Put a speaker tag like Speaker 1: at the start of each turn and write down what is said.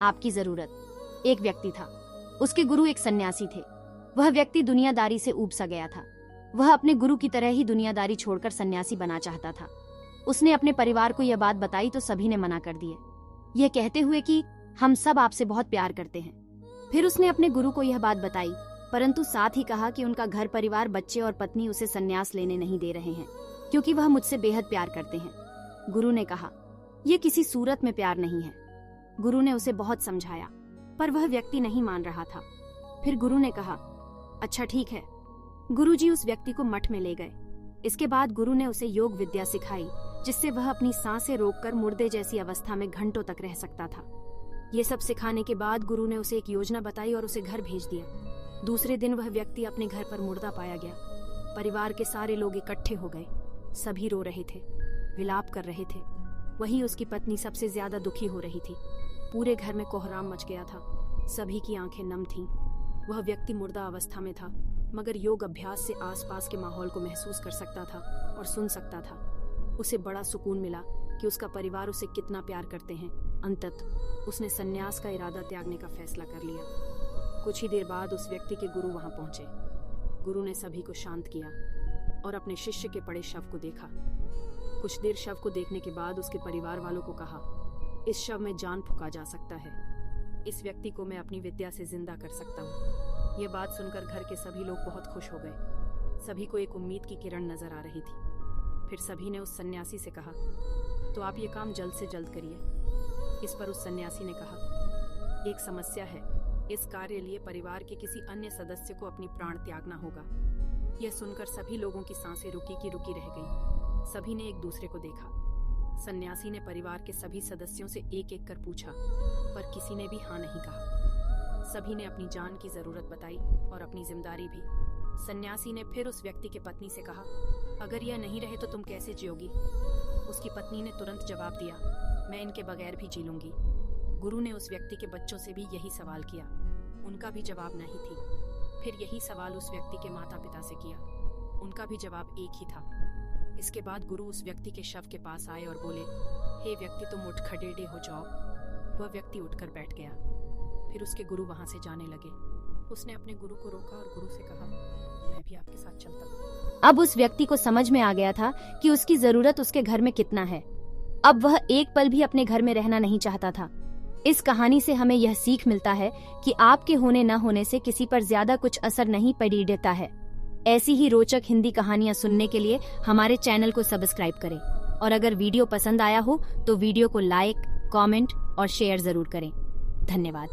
Speaker 1: आपकी जरूरत। एक व्यक्ति था, उसके गुरु एक सन्यासी थे। वह व्यक्ति दुनियादारी से ऊब सा गया था। वह अपने गुरु की तरह ही दुनियादारी छोड़कर सन्यासी बना चाहता था। उसने अपने परिवार को यह बात बताई तो सभी ने मना कर दिए, यह कहते हुए कि हम सब आपसे बहुत प्यार करते हैं। फिर उसने अपने गुरु को यह बात बताई, परंतु साथ ही कहा कि उनका घर परिवार, बच्चे और पत्नी उसे सन्यास लेने नहीं दे रहे हैं क्योंकि वह मुझसे बेहद प्यार करते हैं। गुरु ने कहा, यह किसी सूरत में प्यार नहीं है। गुरु ने उसे बहुत समझाया पर वह व्यक्ति नहीं मान रहा था। फिर गुरु ने कहा, अच्छा ठीक है। गुरुजी उस व्यक्ति को मठ में ले गए। इसके बाद गुरु ने उसे योग विद्या सिखाई, जिससे वह अपनी सांसें रोककर मुर्दे जैसी अवस्था में घंटों तक रह सकता था। ये सब सिखाने के बाद गुरु ने उसे एक योजना बताई और उसे घर भेज दिया। दूसरे दिन वह व्यक्ति अपने घर पर मुर्दा पाया गया। परिवार के सारे लोग इकट्ठे हो गए। सभी रो रहे थे, विलाप कर रहे थे। वहीं उसकी पत्नी सबसे ज्यादा दुखी हो रही थी। पूरे घर में कोहराम मच गया था। सभी की आंखें नम थीं। वह व्यक्ति मुर्दा अवस्था में था, मगर योग अभ्यास से आसपास के माहौल को महसूस कर सकता था और सुन सकता था। उसे बड़ा सुकून मिला कि उसका परिवार उसे कितना प्यार करते हैं। अंततः उसने सन्यास का इरादा त्यागने का फैसला कर लिया। कुछ ही देर बाद उस व्यक्ति के गुरु वहां पहुंचे। गुरु ने सभी को शांत किया और अपने शिष्य के पड़े शव को देखा। कुछ देर शव को देखने के बाद उसके परिवार वालों को कहा, इस शव में जान फूंका जा सकता है। इस व्यक्ति को मैं अपनी विद्या से जिंदा कर सकता हूँ। यह बात सुनकर घर के सभी लोग बहुत खुश हो गए। सभी को एक उम्मीद की किरण नजर आ रही थी। फिर सभी ने उस सन्यासी से कहा, तो आप ये काम जल्द से जल्द करिए। इस पर उस सन्यासी ने कहा, एक समस्या है। इस कार्य लिए परिवार के किसी अन्य सदस्य को अपनी प्राण त्यागना होगा। यह सुनकर सभी लोगों की सांसें रुकी की रुकी रह गईं। सभी ने एक दूसरे को देखा। सन्यासी ने परिवार के सभी सदस्यों से एक एक कर पूछा, पर किसी ने भी हाँ नहीं कहा। सभी ने अपनी जान की जरूरत बताई और अपनी जिम्मेदारी भी। सन्यासी ने फिर उस व्यक्ति की पत्नी से कहा, अगर यह नहीं रहे तो तुम कैसे जियोगी? उसकी पत्नी ने तुरंत जवाब दिया, मैं इनके बगैर भी जी लूंगी। गुरु ने उस व्यक्ति के बच्चों से भी यही सवाल किया। उनका भी जवाब नहीं थी। फिर यही सवाल उस व्यक्ति के माता पिता से किया। उनका भी जवाब एक ही था। इसके बाद गुरु उस व्यक्ति के शव के पास आए और बोले, हे व्यक्ति, तुम उठ खड़ेरे हो जाओ। वह व्यक्ति उठकर बैठ गया। फिर उसके गुरु वहां से जाने लगे। उसने अपने गुरु को रोका और गुरु से कहा, मैं भी आपके साथ चलता हूँ। अब उस व्यक्ति को समझ में आ गया था कि उसकी जरूरत उसके घर में कितना है। अब वह एक पल भी अपने घर में रहना नहीं चाहता था। इस कहानी से हमें यह सीख मिलता है कि आपके होने न होने से किसी पर ज्यादा कुछ असर नहीं पड़ता है। ऐसी ही रोचक हिंदी कहानियां सुनने के लिए हमारे चैनल को सब्सक्राइब करें और अगर वीडियो पसंद आया हो तो वीडियो को लाइक, कमेंट और शेयर जरूर करें। धन्यवाद।